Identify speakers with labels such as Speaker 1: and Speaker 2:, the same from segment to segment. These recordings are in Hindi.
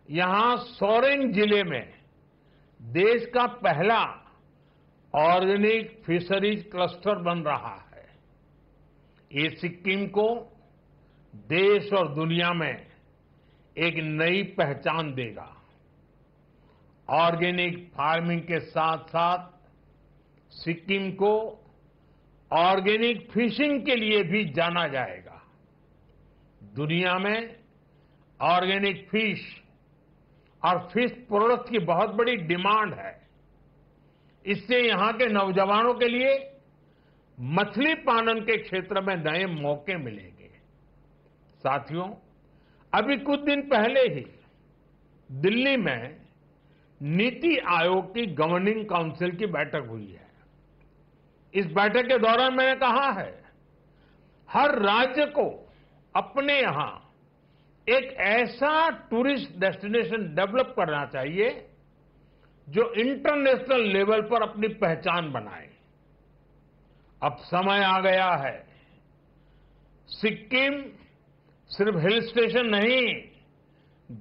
Speaker 1: यहां सोरेंग जिले में देश का पहला ऑर्गेनिक फिशरीज क्लस्टर बन रहा है। ये सिक्किम को देश और दुनिया में एक नई पहचान देगा। ऑर्गेनिक फार्मिंग के साथ साथ सिक्किम को ऑर्गेनिक फिशिंग के लिए भी जाना जाएगा। दुनिया में ऑर्गेनिक फिश और फिश प्रोडक्ट्स की बहुत बड़ी डिमांड है। इससे यहां के नौजवानों के लिए मछली पालन के क्षेत्र में नए मौके मिलेंगे। साथियों, अभी कुछ दिन पहले ही दिल्ली में नीति आयोग की गवर्निंग काउंसिल की बैठक हुई है। इस बैठक के दौरान मैंने कहा है, हर राज्य को अपने यहां एक ऐसा टूरिस्ट डेस्टिनेशन डेवलप करना चाहिए जो इंटरनेशनल लेवल पर अपनी पहचान बनाए। अब समय आ गया है, सिक्किम सिर्फ हिल स्टेशन नहीं,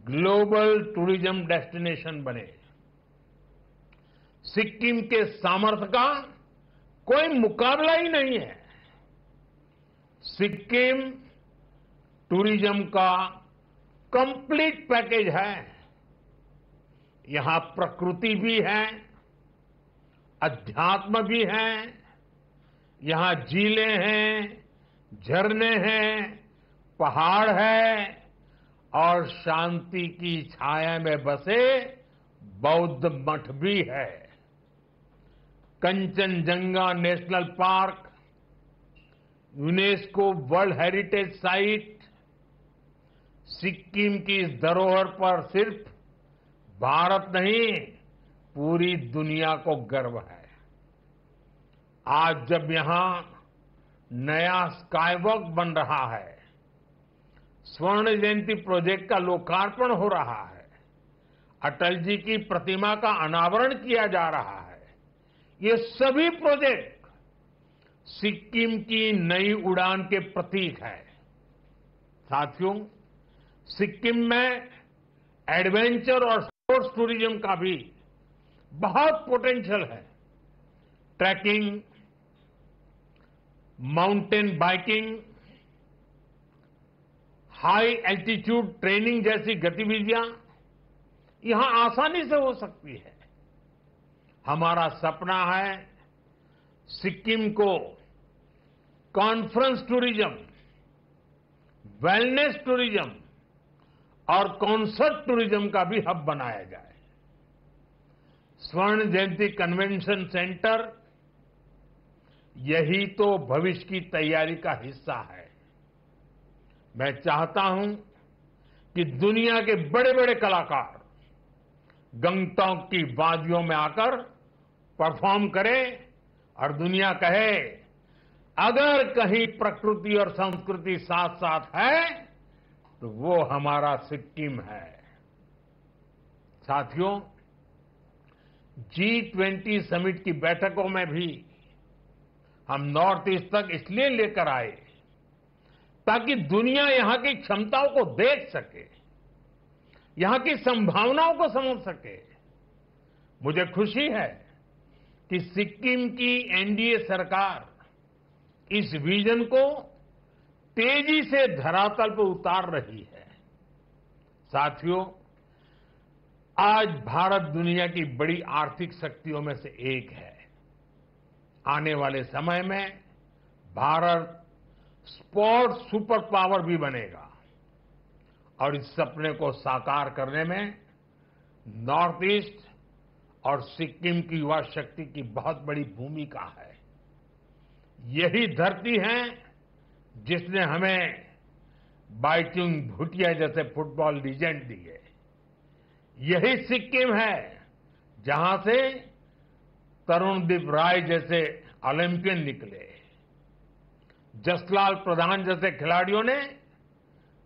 Speaker 1: ग्लोबल टूरिज्म डेस्टिनेशन बने। सिक्किम के सामर्थ्य का कोई मुकाबला ही नहीं है। सिक्किम टूरिज्म का कंप्लीट पैकेज है। यहां प्रकृति भी है, अध्यात्म भी है, यहां झीलें हैं, झरने हैं, पहाड़ है और शांति की छाया में बसे बौद्ध मठ भी है। Kanchenjunga national park, UNESCO world heritage site, Sikkim की इस धरोहर पर सिर्फ भारत नहीं, पूरी दुनिया को गर्व है। आज जब यहां नया स्काईवॉक बन रहा है, स्वर्ण जयंती प्रोजेक्ट का लोकार्पण हो रहा है, अटल जी की प्रतिमा का अनावरण किया जा रहा है, ये सभी प्रोजेक्ट सिक्किम की नई उड़ान के प्रतीक है। साथियों, सिक्किम में एडवेंचर और स्पोर्ट्स टूरिज्म का भी बहुत पोटेंशियल है। Trekking, mountain biking, high altitude training जैसी गतिविधियां यहां आसानी से हो सकती है। हमारा सपना है सिक्किम को कॉन्फ्रेंस टूरिज्म, वेलनेस टूरिज्म और कॉन्सर्ट टूरिज्म का भी हब बनाया जाए। स्वर्ण जयंती कन्वेंशन सेंटर यही तो भविष्य की तैयारी का हिस्सा है। मैं चाहता हूं कि दुनिया के बड़े बड़े कलाकार गंगटोक की वादियों में आकर परफॉर्म करें और दुनिया कहे, अगर कहीं प्रकृति और संस्कृति साथ साथ है तो वो हमारा सिक्किम है। साथियों, G20 समिट की बैठकों में भी हम नॉर्थ ईस्ट तक इसलिए लेकर आए ताकि दुनिया यहां की क्षमताओं को देख सके, यहां की संभावनाओं को समझ सके। मुझे खुशी है कि सिक्किम की एनडीए सरकार इस विजन को तेजी से धरातल पर उतार रही है। साथियों, आज भारत दुनिया की बड़ी आर्थिक शक्तियों में से एक है। आने वाले समय में भारत स्पोर्ट्स सुपर पावर भी बनेगा और इस सपने को साकार करने में नॉर्थ ईस्ट और सिक्किम की युवा शक्ति की बहुत बड़ी भूमिका है। यही धरती है जिसने हमें बाइचुंग भूटिया जैसे फुटबॉल लीजेंड दिए। यही सिक्किम है जहां से तरुणदीप राय जैसे ओलंपियन निकले। जसलाल प्रधान जैसे खिलाड़ियों ने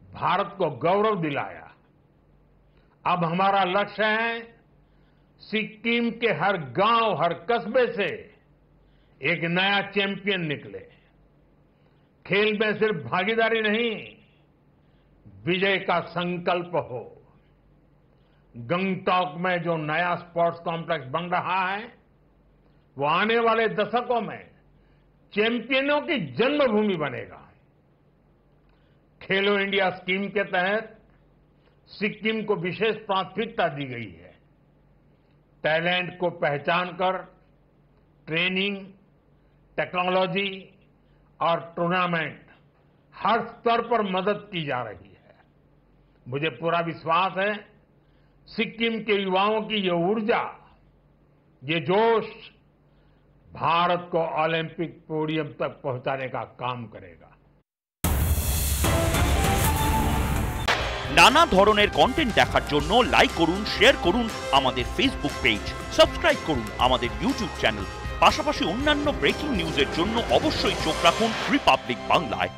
Speaker 1: भारत को गौरव दिलाया। अब हमारा लक्ष्य है सिक्किम के हर गांव, हर कस्बे से एक नया चैंपियन निकले। खेल में सिर्फ भागीदारी नहीं, विजय का संकल्प हो। गंगटॉक में जो नया स्पोर्ट्स कॉम्प्लेक्स बन रहा है वो आने वाले दशकों में चैंपियनों की जन्मभूमि बनेगा। खेलो इंडिया स्कीम के तहत सिक्किम को विशेष प्राथमिकता दी गई है। टैलेंट को पहचान कर ट्रेनिंग, टेक्नोलॉजी और टूर्नामेंट हर स्तर पर मदद की जा रही है। मुझे पूरा विश्वास है सिक्किम के युवाओं की ये ऊर्जा, ये जोश भारत को ओलंपिक पोडियम तक पहुंचाने का काम करेगा।
Speaker 2: নানা ধরনের কন্টেন্ট দেখার জন্য লাইক করুন, শেয়ার করুন আমাদের ফেসবুক পেজ, সাবস্ক্রাইব করুন আমাদের ইউটিউব চ্যানেল। পাশাপাশি অন্যান্য ব্রেকিং নিউজের জন্য অবশ্যই চোখ রাখুন রিপাবলিক বাংলায়।